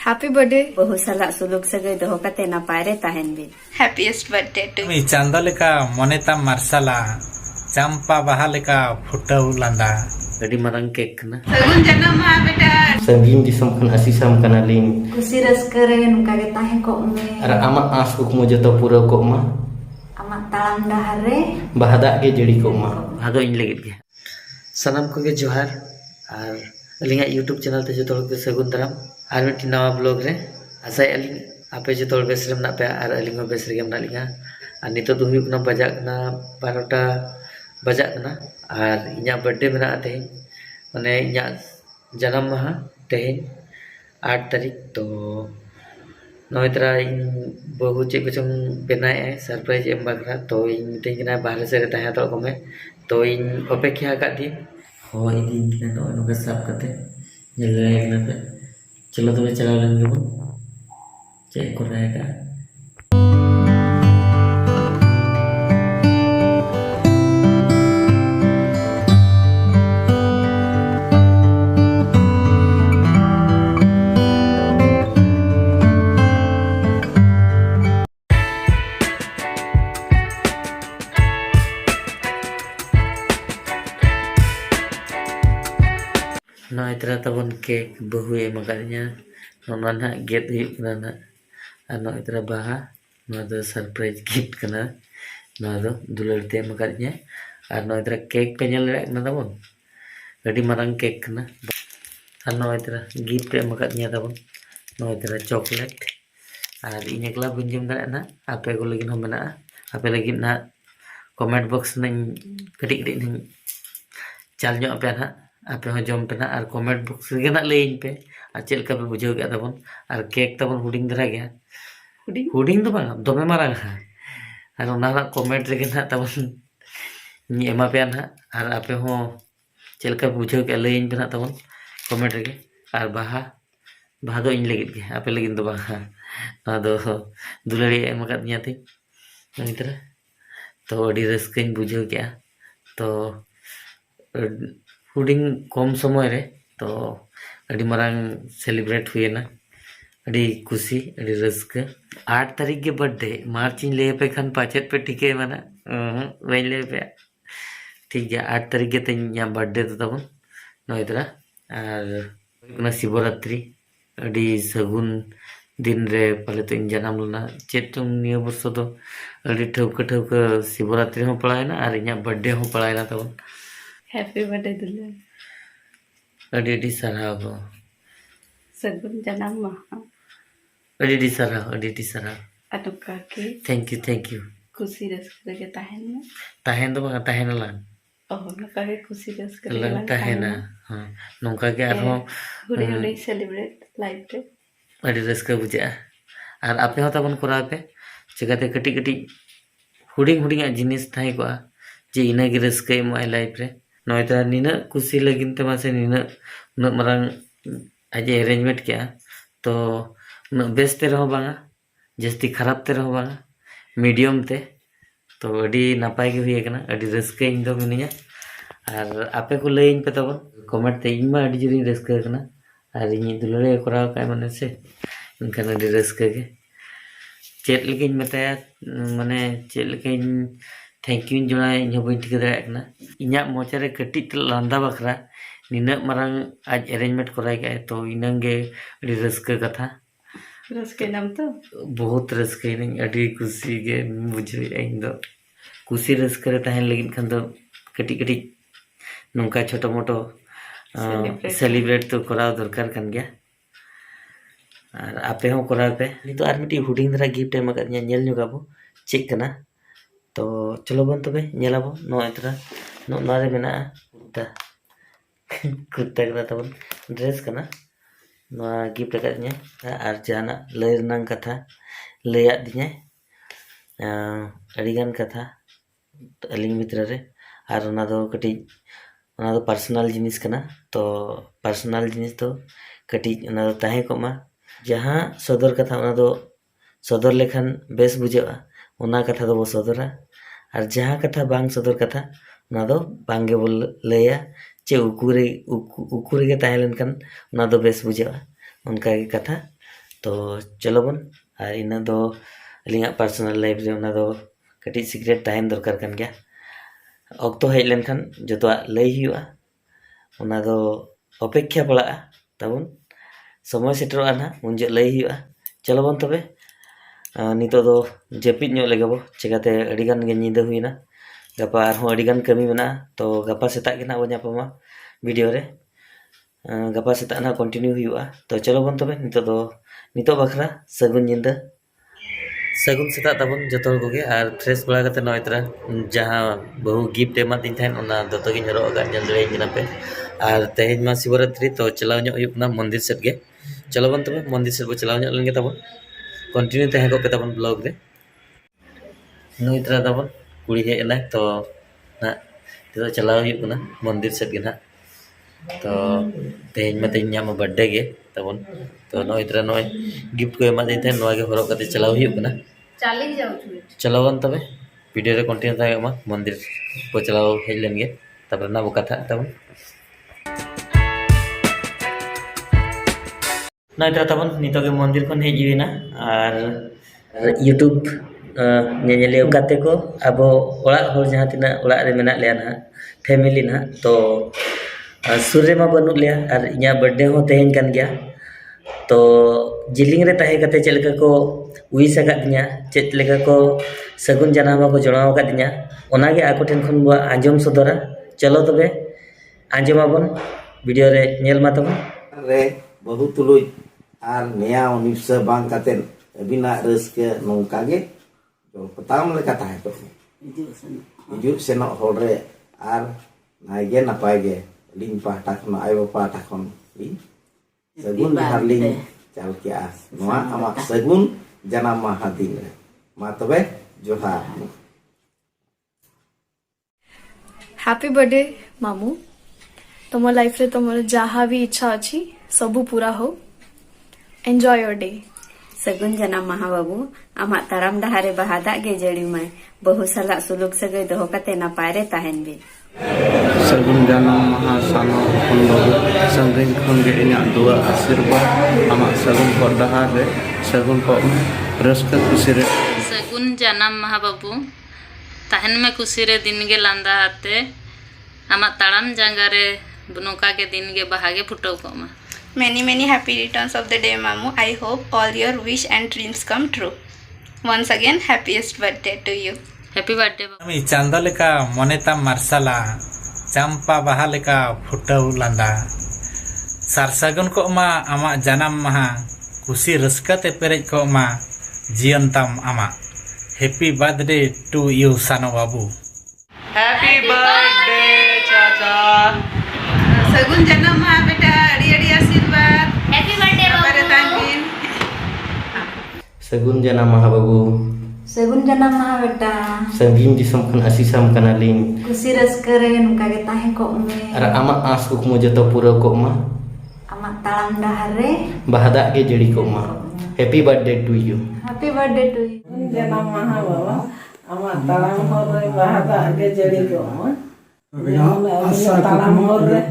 Happy birthday बहु साला सुलुक सगै दोहो कते नापाय रे ताहेन बिन हैप्पीएस्ट बर्थडे टू मी चांदा लेका मने ताम मार्साला चंपा बाहा लेका फुटाव लांदा अड़ी मरंग केक ना सगुन जन्म मा बेटा Sabihin di samkan asisam kanalin. खुशी रस्का रे नुका के ताहे को मे Ara amat as kukmo joto pura kok ma. amat talam dahar re Bahadak ge jadi kok ma. भादो इन लगे के सनम को के जोहार और अलिंगा यूट्यूब चैनल ते जो के सगुन दाराम और मिट्टी नवा ब्लॉग रे आशा अलिंग आपे जो तोड़ बेस रे मना पे और अलिंगा बेस रे मना लिंगा और नितो दो हुयुक ना बजाक ना 12टा बजाक ना और इኛ बर्थडे मेना ते माने इኛ जन्म माह तेहें 8 तारीख तो नोइत्रा इन बहु चे कुछ बेनाए सरप्राइज एम बकरा तो इन मिटिंग ना बाहर से रहता है तो कमे तो इन अपेक्षा का दी हो इदिन के नो नुगा सब करते ये ना पे चलो तो चला लेंगे वो चेक कर रहेगा ना इतना तबन केक बहु एम अकादnya नोना ना गेट हुई ना ना ano इतना बाहा ना तो सरप्राइज गिफ्ट करना ना तो दुलरते एम अकादnya ano इतना केक पे nyel rek na tabon gadi marang cake ना ano इतना गिफ्ट एम अकादnya tabon no इतना चॉकलेट और इन एकला बुंजम दरे ना आपे को लगिन हो मेना आपे लगिन ना कमेंट बॉक्स में कटिक कटिक चाल ᱧᱚᱜ पे ना आपे हो जम पे ना और कमेंट बॉक्स रे ना लेइन पे और चेल का पे बुझाव गया तबन और केक तबन हुडिंग धरा गया हुडिंग तो बांग दमे मारांग हा और ओना ना कमेंट रे ना तबन नि एमा पे ना और आपे हो चेल का बुझाव गया लेइन पे ना तबन कमेंट रे और बाहा बाहा दो इन लगित के आपे लगिन तो बाहा ना दो दुलड़ी एम का न्याती मित्र तो अडी रस्कइन बुझाव गया तो हुडिंग कम समय रे तो अड़ी मरांग सेलिब्रेट हुए ना अड़ी खुशी अड़ी रस्क 8 तारीख के बर्थडे मार्च इन ले पे खान पाचेत पे टिके माना वही ले पे ठीक है 8 तारीख के ते या बर्थडे तो तबन नोइतरा और कुना शिवरात्रि अड़ी सगुन दिन रे पहले तो इन जन्म लना चेतुम निय वर्ष तो अड़ी ठौक शिवरात्रि हो पड़ाय ना और इnya बर्थडे हो पड़ाय ना तबन हैप्पी बर्थडे दुल्हन अड़ी सराव को सगुन जन्म मा अड़ी सराव अनुका के थैंक यू खुशी रस्का के ताहेन में ताहेन तो बंगा ताहेन लान ओह नुका के खुशी रस्का लान ताहेना हां नोंका के आरो हुडी हुडी सेलिब्रेट लाइफ रे अड़ी रस्का बुझा और आपे हो तबन कोरा पे चिकाते कटी कटी हुडिंग जिनिस थाई को जे इना के रस्का एमो लाइफ रे नोइता निना खुशी लगिन ते मासे निना न मरंग आजे अरेंजमेंट किया तो न बेस्ते रहो बांगा जस्ती खराब ते रहो बांगा मीडियम ते तो अडी नापाय के हुई एकना अडी रस्का इन दो मिनिया और आपे को ले इन पे तबन कमेंट ते इन मा अडी जुरी रस्का कना और इन दुलरे कोरा काय माने से इनका अडी रस्का के चेट लेकिन बताया माने चेट लेकिन थैंक यू जोना इन बइन ठीक दाकना इnya मोचरे कटी लांदा बखरा निना मरंग आज अरेंजमेंट कराई गए तो इनंगे अडी रस्का कथा रस्के नाम तो बहुत रस्के नहीं अडी खुशी के बुझे इन दो खुशी रस्के रे ताहेन लगिन खन दो कटी कटी नोंका छोटो मोटो सेलिब्रेट तो कराव दरकार कन गया और आपे हो कराव पे तो आर मिटी हुडिंग धरा गिफ्ट एम का नेल नुगाबो चेक कना तो चलो बन तबे नेलाबो नो इतरा नो नारे मेना कुत्ता कना तबन ड्रेस कना नो गिफ्ट का और जाना लय रनांग कथा लया दिने अड़ीगान कथा अलिंग मित्र रे और ओना दो कटी ओना दो पर्सनल जिनिस कना तो पर्सनल जिनिस तो कटी ओना दो ताहे को मा जहां सदर कथा ओना दो सदर लेखन बेस बुझेवा ओना कथा दो सदरा और जहां कथा बांग सदर कथा ओना दो बांगे बोल लया चे उकुरे के ताहे लेनकन ओना दो बेस बुझेवा उनका की कथा तो चलो बन और इन दो अलिंग पर्सनल लाइफ रे उना दो कटी सीक्रेट तहन दरकार कन गया अक्तो हेज लेनखान जतोआ लई हुआ उना दो अपेक्षा पड़ा तबन समय सेटरोआ ना उनजे लई हुआ चलो बन तबे नितो दो जपिद ᱧᱚᱜ लेगबो चिकाते अडिगान गे ᱧᱤᱫᱟᱹ हुईना गपा आरहों अडिगान कमी मेना तो गपा सेता के ना बो ᱧᱟᱯᱟᱢᱟ वीडियो रे गपा सेता ना कंटिन्यू हुआ तो चलो बन तबे नितो बखरा सगुन ᱧᱤᱫᱟᱹ सगुन सेता तबन जतो कोगे और फ्रेश बड़ा कते नय तरा जहां बहु गिफ्ट एमा दिन थाइन ओना दतो गे हरो अगा जल दरे गिना पे और तेज मा शिवरात्रि तो चलाव ᱧᱚᱜ हुई ना मंदिर सेट गे चलो बन तबे मंदिर सेट बो चलाव ᱧᱚᱜ लेंगे तबन कंटिन्यू तहे को पे तबन ब्लॉग रे नुई तरा तबन कुड़ी हे ना तो ना तो चलाव हुई ना मंदिर सेट गे ना तो तेज में तेज ᱧᱟᱢ बर्थडे गे तबन तो नय तरा नय गिफ्ट को एमा दिन थाइन नवा गे हरो कते चलाव हुई ना चलो बन तबे वीडियो रे कंटिन्यू तहे मा मंदिर को चलाव हेज लेंगे तब ना वो कथा तबन नाइट्रा तबन नितो के मंदिर खन हेज हुईना और यूट्यूब नेनेलियो काते को अब ओड़ा होर जहां तिना ओड़ा रे मेना लेया ना फैमिली ना तो सूर्य मा बनु लेया और इया बर्थडे हो तेहन कन गया तो जिलिंग रे ताहे कते चेलका को उइस आका दिया चेलका को सगुन जनामा को जणाव का दिया ओना गे आको ठेन खन बो आंजम सदरा चलो तबे आंजमाबन वीडियो रे नेल मा तबन रे बहु तुलुई आर नेया निफ्स बांग काते अबिना रस्के नोंकागे जो पताम लेका ताहे तो हिजुक सेनो होल रे आर नाइगे नापायगे लिंग पाटा खन आयो पाटा खन लिंग सगुन हारलिंग चाल के आस नोआ आमा सगुन जनाम माहा दिन रे मा तबे जोहार हैप्पी बर्थडे मामू तुम लाइफ रे तुम जहाँ भी इच्छा अच्छी सबू पूरा हो एंजॉय योर डे सगुन जनाम महा बाबू आमा ताराम डहारे बहादा गे जड़ी में बहु साला सुलुक सगै दहो कते नापाय रे ताहेन बे सगुन जानम महा सानो खन बाबू संगिन खन गे इना दुआ आशीर्वाद आमा सगुन को डहार रे सगुन को रस्का खुशी रे सगुन जनाम महा बाबू ताहन में खुशी रे दिन गे लांदा आते आमा ताड़ाम जांगा रे नौका के दिन गे बहागे फुटो coma many happy returns of the day, Mamu. I hope all your wish and dreams come true. Once again, happiest birthday to you. Happy birthday আমি চাঁদ লেকা মনে তাম মার্শালা চাম্পা বাহা লেকা ফুটাও লান্দা সারসাগুন কো মা আমা জানাম মাহা খুশি রস্কাতে পেরেজ কো মা জিয়ন তাম আমা হ্যাপি বার্থডে টু ইউ সানো বাবু हैप्पी बर्थडे चाचा सगुन जन्म महा बेटा अड़ी अड़ी आशीर्वाद हैप्पी बर्थडे हमारे तांगिन सगुन जना महा बाबू सगुन जनाम महा बेटा संगीन दिसम खन आसीसम कनालिन खुशी रस्के रे नुका गे ताहे को मे और आमा आस कुकमो जतो पूरा को मा आमा तालाम डहार रे बहादा के जड़ी को मा happy birthday to you happy birthday to you जनाम महा बाबा आमा तालाम होर रे बहादा आगे जड़ी को मा तालाम होर रे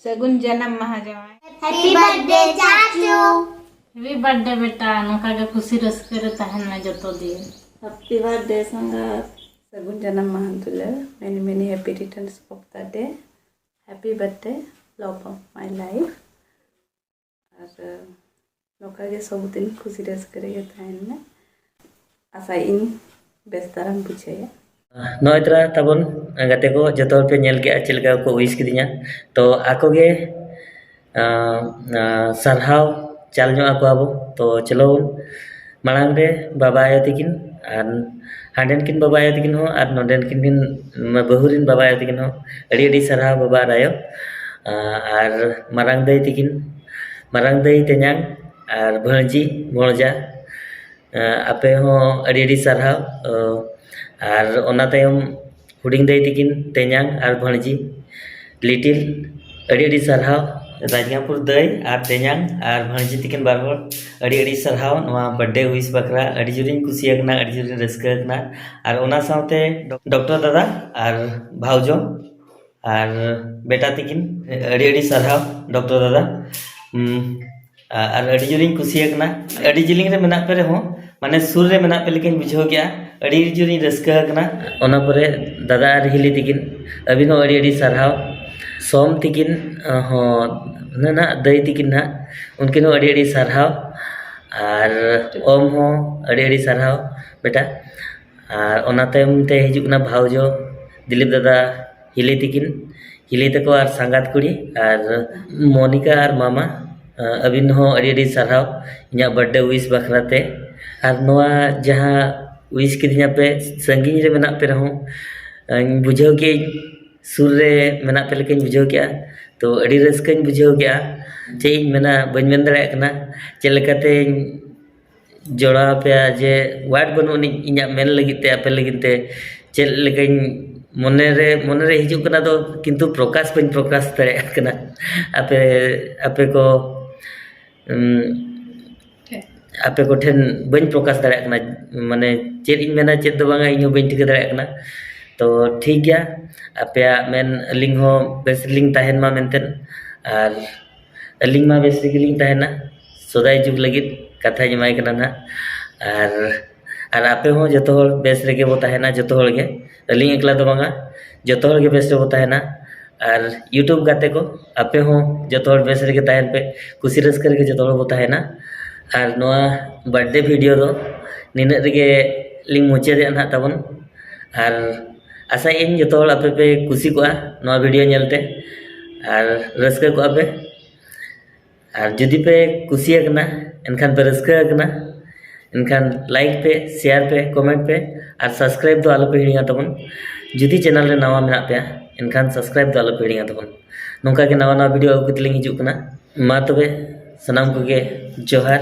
सगुन जन्म महा जवाई हैप्पी बर्थडे चाचू हैप्पी बर्थडे बेटा नौका के खुशी रस्के रे ताहन में जतो दिन हैप्पी बर्थडे संगात सगुन जन्म महा तुले many happy returns of the day. Happy birthday, love of my life. और नौका के सब दिन खुशी रस्के रे ताहन में आशा इन बेस्ताराम बुझे नोइत्रा तबन गते को जतो पे नेल के चिलका को विश किदिया तो आको गे सरहाव चाल ᱧᱚᱜ ako abo तो चलो मांग रे बाबा आयो तिकिन और हांडेन किन बाबा आयो तिकिन हो और नोडेन किन बहुरिन बाबा आयो तिकिन हो अड़ी अड़ी सरहाव बाबा आयो और मारांग दई तेन्यां और भणजी मोळजा आपे हो अड़ी अड़ी सरहाव और ओना तायम हुडिंग दई तिकिन तेन्यां और भणजी लिटिल अड़ी अड़ी सरहाव राजगापुर दई और तेन्यां और भणजी तिकिन बारहोर अड़ी अड़ी सरहाव नवा बर्थडे हुईस बकरा अड़ी जुरिन कुसियाकना अड़ी जुरिन रस्काकना और ओना साथे डॉक्टर दादा और भावजो और बेटा तकिन अड़ी साराव डॉक्टर दादा और अड़ी जोरिंग कुसियाकना अड़ी जिलिंग रे मेना पे रहो माने सुर रे मेना पे लेकिन बुझो गया अड़ी जोरिंग रस्का कना ओना परे दादा और हिली तकिन अभी नो अड़ी साराव सोम तकिन हो ना दई तकिन ना उनकिन अड़ी साराव और ओम हो अड़ी साराव बेटा और ओना तायम ते हिजुकना भावजो दिलीप दादा हिली तकिन हिली तको और संगात कुड़ी और मोनिका और मामा अबिन हो अड़ी साराव इना बर्थडे विश बखराते और नोआ जहाँ विश किदिया पे संगिन रे मेना पे रहो बुझाव के सुर रे मेना पे लेकिन बुझाव क्या तो अड़ी रस्काኝ बुझाव क्या चे मेना बन मेन दाड़ा कना चे लेकाते जोड़ा पे जे वार्ड बनो इना मेन लगिते आपे लगिते चे लेकिन मने रे हिजुक कना तो किंतु प्रकाश बन प्रकाश दाड़ा कना आपे को ठेन बन प्रकाश दाड़ा कना माने चेद इन मेना चेद दो बांगा इन बन ठिक दाड़ा कना तो ठीक गया आपे मेन अलिंग हो बेस लिंग ताहेन मा मेंटेन और अलिंग मा बेस लिंग ताहेना सदाय जुग लगित कथा जमाय कना ना और आपे हो जतो हर बेस रेगे बो ताहेना जतो हर गे अलिंग एकला दो बांगा जतो हर गे बेस रे बो ताहेना और यूट्यूब गाते को आपे हो जतो हर बेस रेगे ताहेन पे कुसी रस्कर के जतो हर बो ताहेना और नोआ बर्थडे वीडियो दो निना रेगे लिंग मुचे दे ना ताबन और आशा इन जतो हर आपे पे कुसी को नोआ वीडियो नेलते और रस्कर को आपे और जुदी पे कुसिया कना एनखान पे रस्का कना एनखान लाइक पे शेयर पे कमेंट पे और सब्सक्राइब तो आलो पे हिड़िंगा तबन जुदी चैनल रे नवा मेना पे एनखान सब्सक्राइब तो आलो पे हिड़िंगा तबन नोंका के नवा वीडियो अगु कतलिंग हिजुक कना मा तबे सनाम को के जोहार।